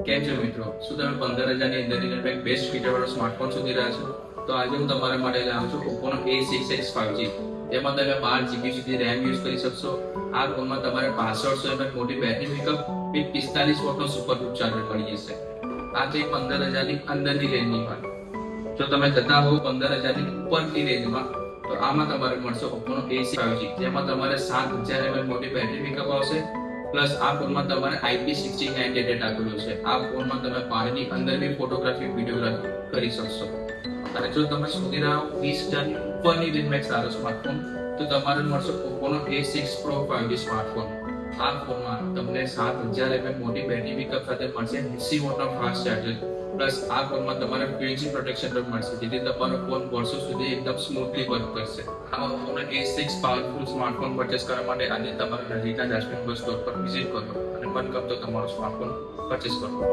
કેમ છો મિત્રો? શું તમે 15,000ની અંદરની એક બેસ્ટ ફીચર વાળો સ્માર્ટફોન શોધી રહ્યા છો? તો આજે હું તમારા માટે લાવ્યો છું Oppo નો A6s 5G. તેમાં તમે 12 GB સુધી RAM યુઝ કરી શકશો. આ ફોનમાં તમારે 6500 mAh મોટી બેટરી બેકઅપ વિથ 45 વોટનો સુપરબૂટ ચાર્જર મળી જશે. આ તો 15,000ની અંદરની રેન્જની વાત. જો તમે જતા હો 15,000ની ઉપરની રેન્જમાં તો આમાં તમારે મળશે Oppo નો A6 5G. જેમાં તમારે 7000 mAh મોટી બેટરી બેકઅપ આવશે. પ્લસ આ ફોનમાં તમારે IP69 રેટેડ આપેલું છે. આ ફોનમાં તમે પાણીની અંદર બી ફોટોગ્રાફી વિડીયોગ્રાફી કરી શકશો. અને જો તમે શોધી રહ્યા હો 20,000ની ઉપરની રેન્જમાં એક સારો સ્માર્ટફોન તો તમારે મળશે Oppo નો A6 Pro 5G સ્માર્ટફોન. આ ફોનમાં તમને 7000 mAh મોટી બેટરી બેકઅપ સાથે મળશે 80 વોટનો ફાસ્ટ ચાર્જર. પ્લસ આ ફોનમાં તમારે ફિંગરપ્રિન્ટ પ્રોટેક્શન પણ મળશે, જેથી તમારો ફોન વર્ષો સુધી એકદમ સ્મૂથલી વર્ક કરશે. આ Oppo નો A6 પાવરફુલ સ્માર્ટફોન પરચેસ કરવા માટે આજે તમારા નજીકના જાસ્મિન સ્ટોર પર વિઝિટ કરો અને મન ગમતો તમારો સ્માર્ટફોન પરચેસ કરો.